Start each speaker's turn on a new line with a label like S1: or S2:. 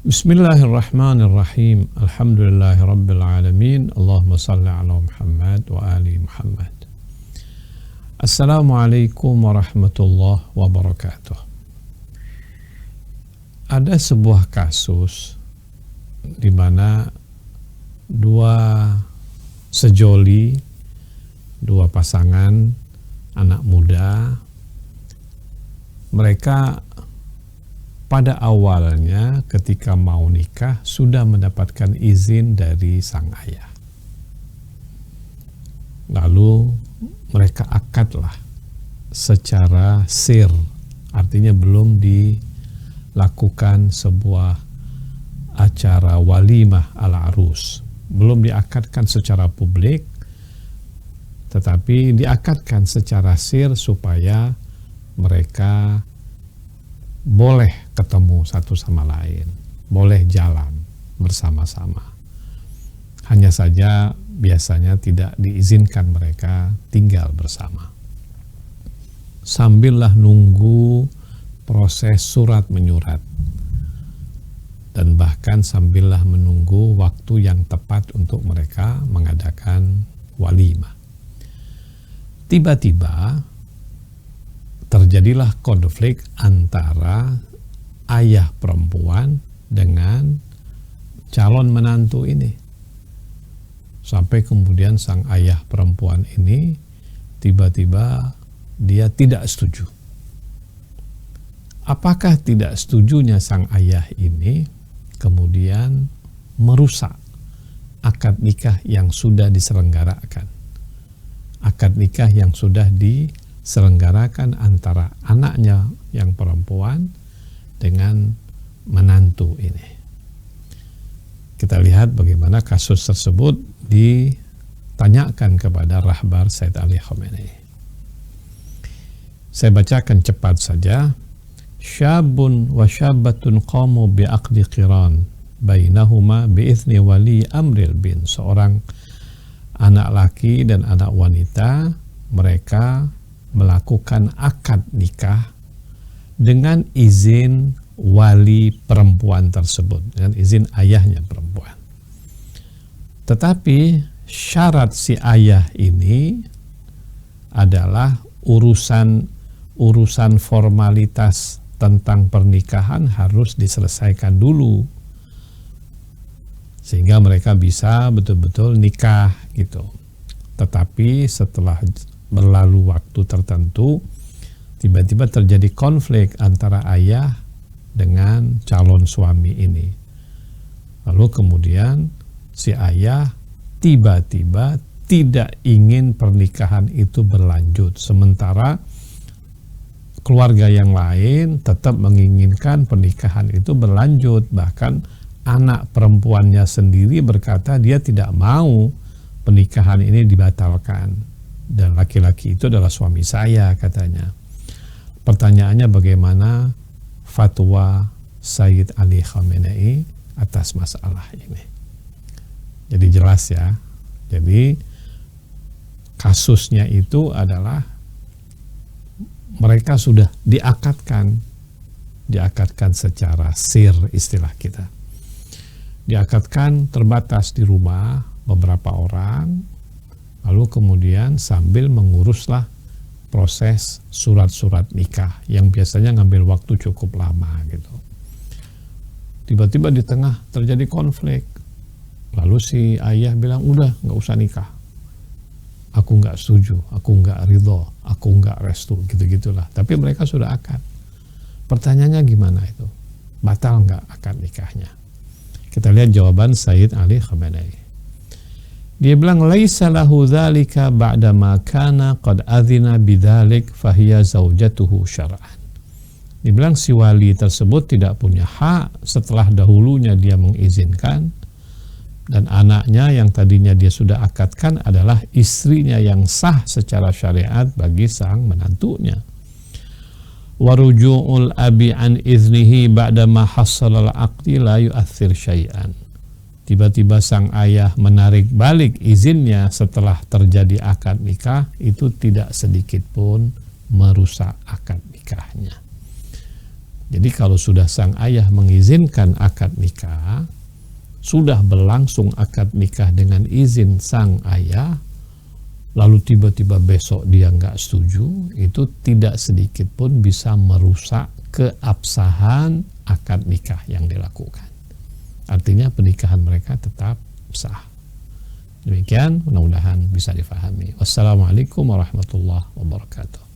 S1: Bismillahirrahmanirrahim. Alhamdulillahirabbil alamin. Allahumma shalli ala Muhammad wa ali Muhammad. Assalamualaikum warahmatullahi wabarakatuh. Ada sebuah kasus di mana dua sejoli, dua pasangan anak muda, mereka pada awalnya ketika mau nikah sudah mendapatkan izin dari sang ayah. Lalu mereka akadlah secara sir, artinya belum dilakukan sebuah acara walimah ala arus, belum diakadkan secara publik, tetapi diakadkan secara sir supaya mereka boleh ketemu satu sama lain, boleh jalan bersama-sama. Hanya saja biasanya tidak diizinkan mereka tinggal bersama. Sambillah nunggu proses surat menyurat, dan bahkan sambillah menunggu waktu yang tepat untuk mereka mengadakan walimah. Tiba-tiba terjadilah konflik antara ayah perempuan dengan calon menantu ini. Sampai kemudian sang ayah perempuan ini tiba-tiba dia tidak setuju. Apakah tidak setujunya sang ayah ini kemudian merusak akad nikah yang sudah diselenggarakan. Akad nikah yang sudah diselenggarakan antara anaknya yang perempuan dengan menantu ini. Kita lihat bagaimana kasus tersebut ditanyakan kepada rahbar Sayyid Ali Khamenei. Saya bacakan cepat saja. Syabun wa syabatun qamu bi'aqdi qiran bainahuma bi'izni wali amril bin. Seorang anak laki dan anak wanita, mereka melakukan akad nikah dengan izin wali perempuan tersebut, dengan izin ayahnya perempuan. Tetapi syarat si ayah ini adalah urusan formalitas tentang pernikahan harus diselesaikan dulu, sehingga mereka bisa betul-betul nikah gitu. Tetapi setelah berlalu waktu tertentu, tiba-tiba terjadi konflik antara ayah dengan calon suami ini. Lalu kemudian si ayah tiba-tiba tidak ingin pernikahan itu berlanjut, sementara keluarga yang lain tetap menginginkan pernikahan itu berlanjut. Bahkan anak perempuannya sendiri berkata dia tidak mau pernikahan ini dibatalkan, dan laki-laki itu adalah suami saya, katanya. Pertanyaannya, bagaimana fatwa Sayyid Ali Khamenei atas masalah ini? Jadi jelas ya. Jadi kasusnya itu adalah mereka sudah diakadkan secara sir, istilah kita. Diakadkan terbatas di rumah beberapa orang, lalu kemudian sambil menguruslah proses surat-surat nikah yang biasanya ngambil waktu cukup lama gitu. Tiba-tiba di tengah terjadi konflik, lalu si ayah bilang, udah nggak usah nikah, aku nggak setuju, aku nggak ridho, aku nggak restu, gitu-gitulah. Tapi mereka sudah akad. Pertanyaannya gimana itu? Batal nggak akad nikahnya? Kita lihat jawaban Sayyid Ali Khamenei. Dia bilang, laisa lahu dzalika ba'da ma kana qad adzina bidzalik fahiya zaujatuhu syar'an. Dia bilang si wali tersebut tidak punya hak setelah dahulunya dia mengizinkan, dan anaknya yang tadinya dia sudah akadkan adalah istrinya yang sah secara syariat bagi sang menantunya. Waruju'ul abi an iznihi ba'da ma hassala al-aqdi la yu'athir syai'an. Tiba-tiba sang ayah menarik balik izinnya setelah terjadi akad nikah, itu tidak sedikit pun merusak akad nikahnya. Jadi kalau sudah sang ayah mengizinkan akad nikah, sudah berlangsung akad nikah dengan izin sang ayah, lalu tiba-tiba besok dia nggak setuju, itu tidak sedikit pun bisa merusak keabsahan akad nikah yang dilakukan. Artinya pernikahan mereka tetap sah. Demikian, mudah-mudahan bisa difahami. Wassalamualaikum warahmatullahi wabarakatuh.